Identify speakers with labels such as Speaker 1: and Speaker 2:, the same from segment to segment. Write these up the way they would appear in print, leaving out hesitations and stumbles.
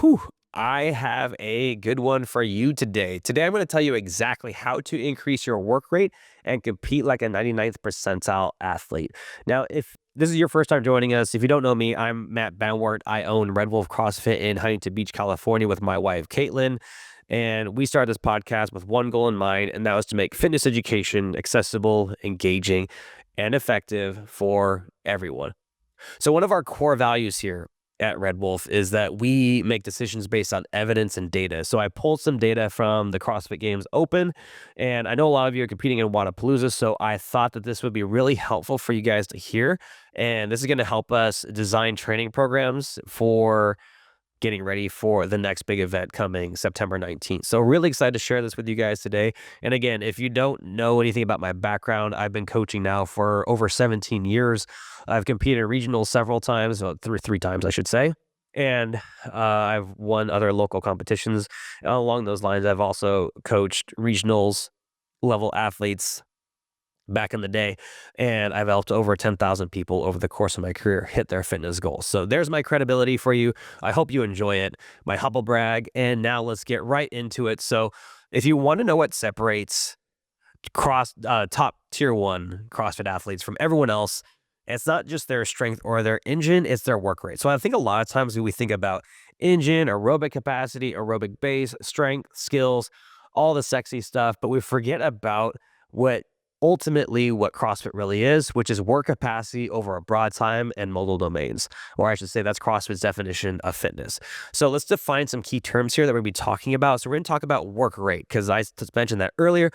Speaker 1: Whew, I have a good one for you today. Today, I'm going to tell you exactly how to increase your work rate and compete like a 99th percentile athlete. Now, if this is your first time joining us, if you don't know me, I'm Matt Banwart. I own Red Wolf CrossFit in Huntington Beach, California with my wife, Caitlin. And we started this podcast with one goal in mind, and that was to make fitness education accessible, engaging, and effective for everyone. So one of our core values here at Red Wolf is that we make decisions based on evidence and data. So I pulled some data from the CrossFit Games Open, and I know a lot of you are competing in Wadapalooza, so I thought that this would be really helpful for you guys to hear. And this is going to help us design training programs for getting ready for the next big event coming September 19th. So really excited to share this with you guys today. And again, if you don't know anything about my background, I've been coaching now for over 17 years. I've competed in regionals several times, well, three times, I should say. And I've won other local competitions. Along those lines, I've also coached regionals level athletes back in the day, and I've helped over 10,000 people over the course of my career hit their fitness goals. So there's my credibility for you. I hope you enjoy it, my humble brag, and now let's get right into it. So if you want to know what separates top tier one CrossFit athletes from everyone else, it's not just their strength or their engine, it's their work rate. So I think a lot of times we think about engine, aerobic capacity, aerobic base, strength, skills, all the sexy stuff, but we forget about what CrossFit really is, which is work capacity over a broad time and modal domains, or I should say that's CrossFit's definition of fitness. So let's define some key terms here that we're going to be talking about. So we're going to talk about work rate because I just mentioned that earlier.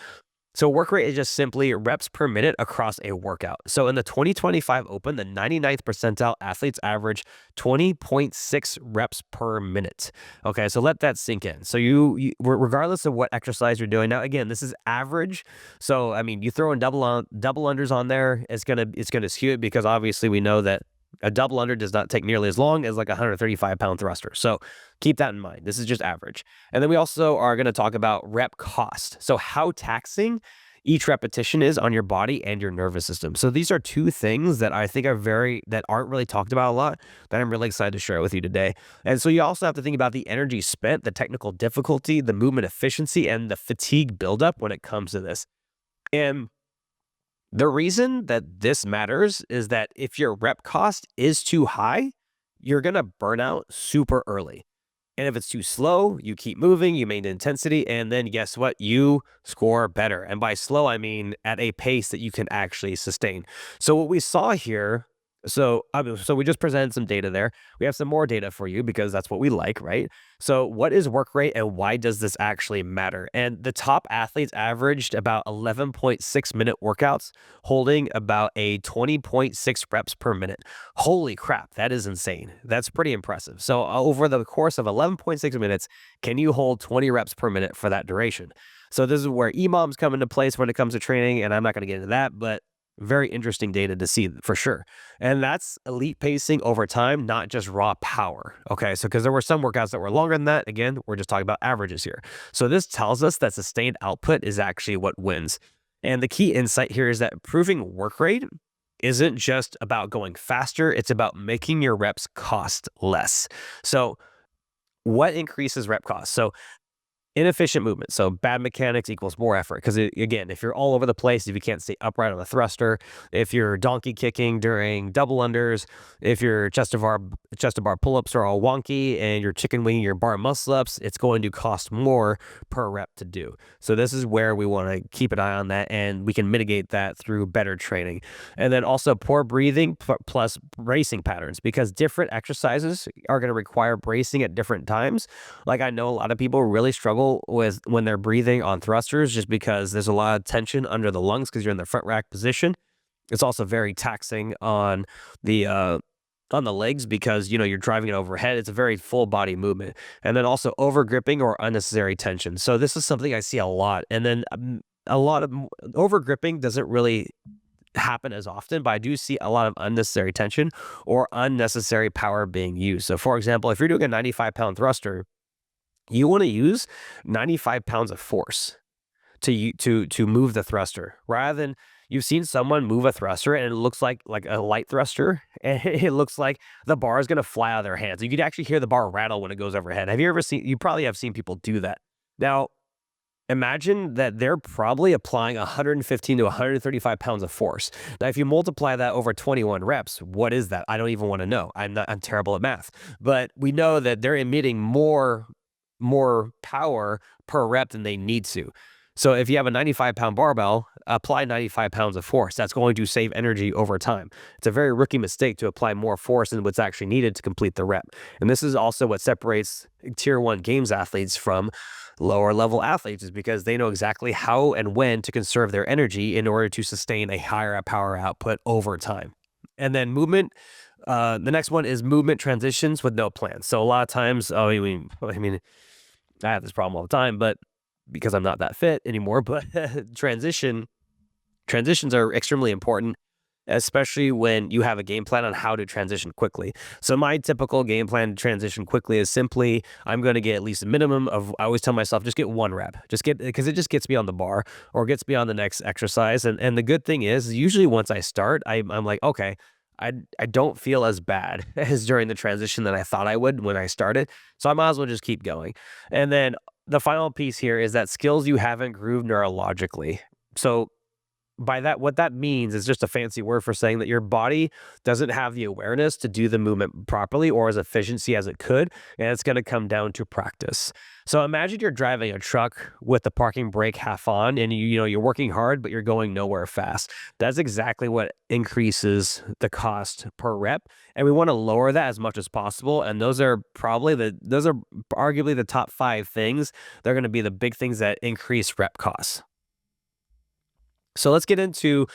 Speaker 1: So work rate is just simply reps per minute across a workout. So in the 2025 Open, the 99th percentile athletes average 20.6 reps per minute. Okay, so let that sink in. So you regardless of what exercise you're doing, now again, this is average. So I mean, you throw in double unders on there, it's gonna skew it because obviously we know that a double under does not take nearly as long as like a 135-pound thruster. So keep that in mind. This is just average. And then we also are going to talk about rep cost. So how taxing each repetition is on your body and your nervous system. So these are two things that I think that aren't really talked about a lot that I'm really excited to share with you today. And so you also have to think about the energy spent, the technical difficulty, the movement efficiency, and the fatigue buildup when it comes to this. And the reason that this matters is that if your rep cost is too high, you're going to burn out super early. And if it's too slow, you keep moving, you maintain intensity, and then guess what? You score better. And by slow, I mean at a pace that you can actually sustain. So what we saw here, so we just presented some data there. We have some more data for you because that's what we like, right? So what is work rate and why does this actually matter? And the top athletes averaged about 11.6 minute workouts, holding about a 20.6 reps per minute. Holy crap, that is insane. That's pretty impressive. So over the course of 11.6 minutes, can you hold 20 reps per minute for that duration? So this is where EMOMs come into place when it comes to training, and I'm not going to get into that, but very interesting data to see for sure. And that's elite pacing over time, not just raw power. Okay, so because there were some workouts that were longer than that. Again, we're just talking about averages here. So this tells us that sustained output is actually what wins. And the key insight here is that improving work rate isn't just about going faster, it's about making your reps cost less. So what increases rep cost? So inefficient movement. So bad mechanics equals more effort. Because again, if you're all over the place, if you can't stay upright on the thruster, if you're donkey kicking during double unders, if your chest to bar pull-ups are all wonky and you're chicken winging your bar muscle ups, it's going to cost more per rep to do. So this is where we want to keep an eye on that, and we can mitigate that through better training. And then also poor breathing plus bracing patterns, because different exercises are going to require bracing at different times. Like I know a lot of people really struggle with when they're breathing on thrusters just because there's a lot of tension under the lungs because you're in the front rack position. It's also very taxing on the legs because you're driving it overhead. It's a very full body movement. And then also over gripping or unnecessary tension. So this is something I see a lot. And then a lot of over gripping doesn't really happen as often, but I do see a lot of unnecessary tension or unnecessary power being used. So for example, if you're doing a 95-pound thruster, you want to use 95 pounds of force to move the thruster rather than you've seen someone move a thruster and it looks like a light thruster, and it looks like the bar is gonna fly out of their hands. You could actually hear the bar rattle when it goes overhead. Have you ever seen? You probably have seen people do that. Now, imagine that they're probably applying 115 to 135 pounds of force. Now, if you multiply that over 21 reps, what is that? I don't even want to know. I'm terrible at math, but we know that they're emitting more power per rep than they need to. So if you have a 95-pound barbell, apply 95 pounds of force. That's going to save energy over time. It's a very rookie mistake to apply more force than what's actually needed to complete the rep. And this is also what separates tier one games athletes from lower level athletes, is because they know exactly how and when to conserve their energy in order to sustain a higher power output over time. And then movement. The next one is movement transitions with no plan. So a lot of times, I have this problem all the time, but because I'm not that fit anymore, but transitions are extremely important, especially when you have a game plan on how to transition quickly. So my typical game plan to transition quickly is simply, I'm going to get at least a minimum of, I always tell myself, just get one rep, because it just gets me on the bar or gets me on the next exercise. And the good thing is usually once I start, I'm like, okay, I don't feel as bad as during the transition that I thought I would when I started. So I might as well just keep going. And then the final piece here is that skills you haven't grooved neurologically. So by that, what that means is just a fancy word for saying that your body doesn't have the awareness to do the movement properly or as efficiency as it could, and it's going to come down to practice. So imagine you're driving a truck with the parking brake half on, and you're working hard, but you're going nowhere fast. That's exactly what increases the cost per rep, and we want to lower that as much as possible. And those are arguably the top 5 things. They're going to be the big things that increase rep costs. So let's get into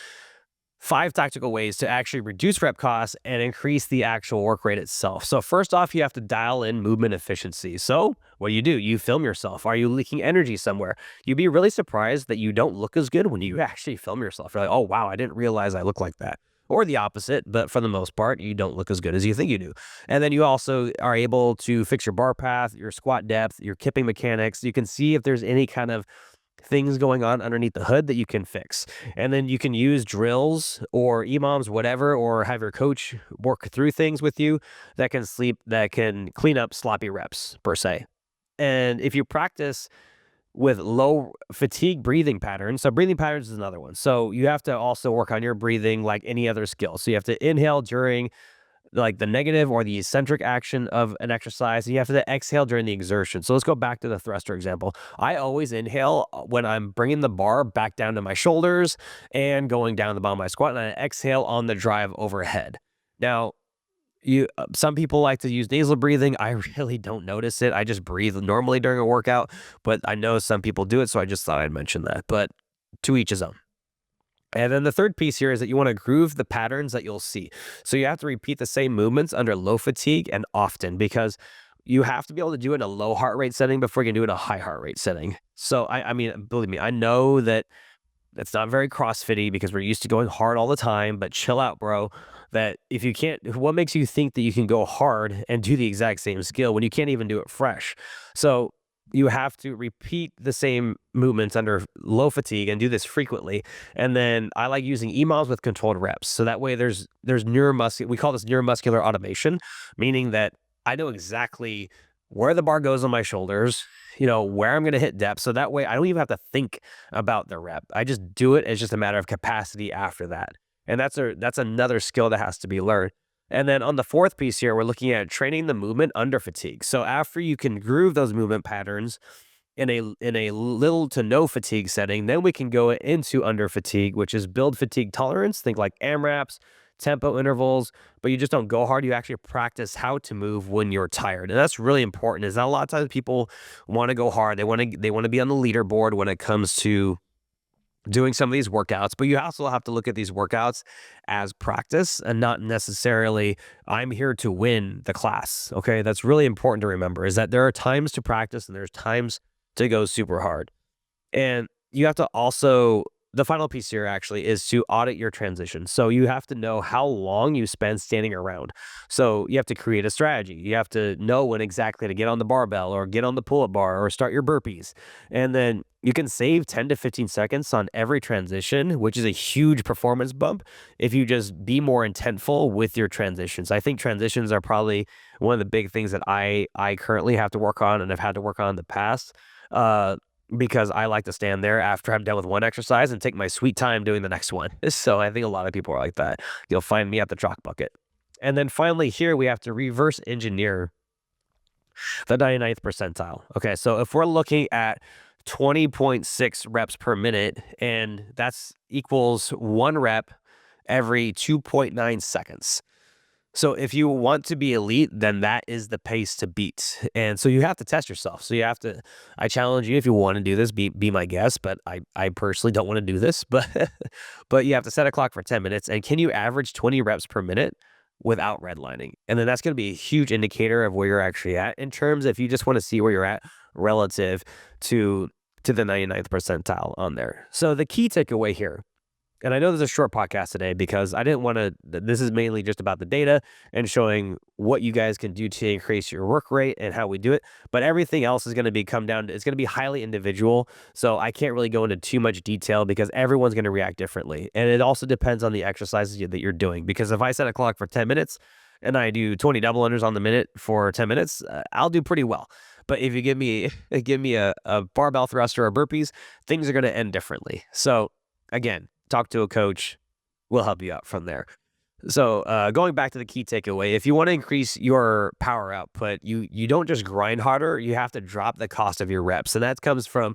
Speaker 1: 5 tactical ways to actually reduce rep costs and increase the actual work rate itself. So first off, you have to dial in movement efficiency. So what do? You film yourself. Are you leaking energy somewhere? You'd be really surprised that you don't look as good when you actually film yourself. You're like, oh, wow, I didn't realize I look like that. Or the opposite, but for the most part, you don't look as good as you think you do. And then you also are able to fix your bar path, your squat depth, your kipping mechanics. You can see if there's any kind of things going on underneath the hood that you can fix. And then you can use drills or EMOMs, whatever, or have your coach work through things with you that can clean up sloppy reps per se. And if you practice with low fatigue breathing patterns, so breathing patterns is another one. So you have to also work on your breathing like any other skill. So you have to inhale during like the negative or the eccentric action of an exercise, and you have to exhale during the exertion. So let's go back to the thruster example. I always inhale when I'm bringing the bar back down to my shoulders and going down the bottom of my squat, and I exhale on the drive overhead. Now, some people like to use nasal breathing. I really don't notice it. I just breathe normally during a workout, but I know some people do it, so I just thought I'd mention that. But to each his own. And then the third piece here is that you want to groove the patterns that you'll see. So you have to repeat the same movements under low fatigue and often, because you have to be able to do it in a low heart rate setting before you can do it in a high heart rate setting. So I mean, believe me, I know that that's not very CrossFitty because we're used to going hard all the time, but chill out, bro. That if you can't, what makes you think that you can go hard and do the exact same skill when you can't even do it fresh? So you have to repeat the same movements under low fatigue and do this frequently. And then I like using EMOMs with controlled reps. So that way there's neuromuscular, we call this neuromuscular automation, meaning that I know exactly where the bar goes on my shoulders, where I'm going to hit depth. So that way I don't even have to think about the rep. I just do it. It's just a matter of capacity after that. And that's another skill that has to be learned. And then on the fourth piece here, we're looking at training the movement under fatigue. So after you can groove those movement patterns in a little to no fatigue setting, then we can go into under fatigue, which is build fatigue tolerance. Think like AMRAPs, tempo intervals, but you just don't go hard. You actually practice how to move when you're tired. And that's really important, is that a lot of times people want to go hard. They want to be on the leaderboard when it comes to doing some of these workouts, but you also have to look at these workouts as practice and not necessarily I'm here to win the class. Okay. That's really important to remember, is that there are times to practice and there's times to go super hard. And you have to also the final piece here actually is to audit your transition. So you have to know how long you spend standing around. So you have to create a strategy. You have to know when exactly to get on the barbell or get on the pull-up bar or start your burpees. And then you can save 10 to 15 seconds on every transition, which is a huge performance bump if you just be more intentful with your transitions. I think transitions are probably one of the big things that I currently have to work on and have had to work on in the past. Uh, because I like to stand there after I'm done with one exercise and take my sweet time doing the next one. So I think a lot of people are like that. You'll find me at the chalk bucket. And then finally, here we have to reverse engineer the 99th percentile. Okay, so if we're looking at 20.6 reps per minute, and that's equals 1 rep every 2.9 seconds. So if you want to be elite, then that is the pace to beat. And so you have to test yourself. So you have to, I challenge you, if you want to do this, be my guest, but I personally don't want to do this, but but you have to set a clock for 10 minutes. And can you average 20 reps per minute without redlining? And then that's going to be a huge indicator of where you're actually at in terms, if you just want to see where you're at relative to the 99th percentile on there. So the key takeaway here, and I know there's a short podcast today because I didn't want to, this is mainly just about the data and showing what you guys can do to increase your work rate and how we do it. But everything else is going to be come down to, it's going to be highly individual. So I can't really go into too much detail because everyone's going to react differently. And it also depends on the exercises that you're doing. Because if I set a clock for 10 minutes and I do 20 double unders on the minute for 10 minutes, I'll do pretty well. But if you give me a barbell thruster or burpees, things are going to end differently. So again, talk to a coach. We'll help you out from there. So going back to the key takeaway, if you want to increase your power output, you don't just grind harder. You have to drop the cost of your reps. And that comes from,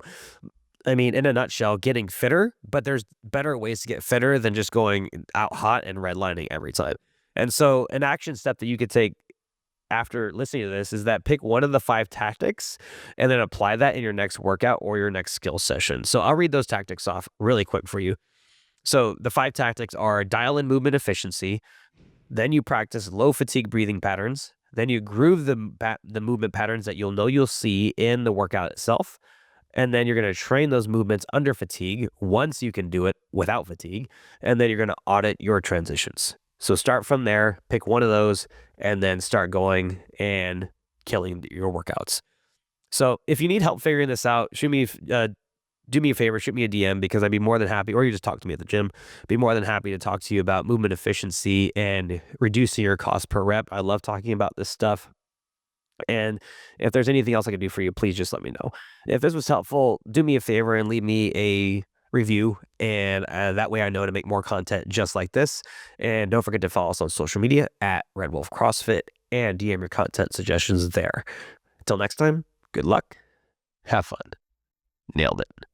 Speaker 1: I mean, in a nutshell, getting fitter. But there's better ways to get fitter than just going out hot and redlining every time. And so an action step that you could take after listening to this is that pick one of the 5 tactics and then apply that in your next workout or your next skill session. So I'll read those tactics off really quick for you. So the 5 tactics are: dial in movement efficiency, then you practice low fatigue breathing patterns, then you groove the movement patterns that you'll see in the workout itself, and then you're going to train those movements under fatigue once you can do it without fatigue, and then you're going to audit your transitions. So start from there, pick one of those, and then start going and killing your workouts. So if you need help figuring this out, do me a favor, shoot me a DM because I'd be more than happy, or you just talk to me at the gym, be more than happy to talk to you about movement efficiency and reducing your cost per rep. I love talking about this stuff. And if there's anything else I can do for you, please just let me know. If this was helpful, do me a favor and leave me a review, and that way I know to make more content just like this. And don't forget to follow us on social media at Red Wolf CrossFit and DM your content suggestions there. Until next time, good luck, have fun, nailed it.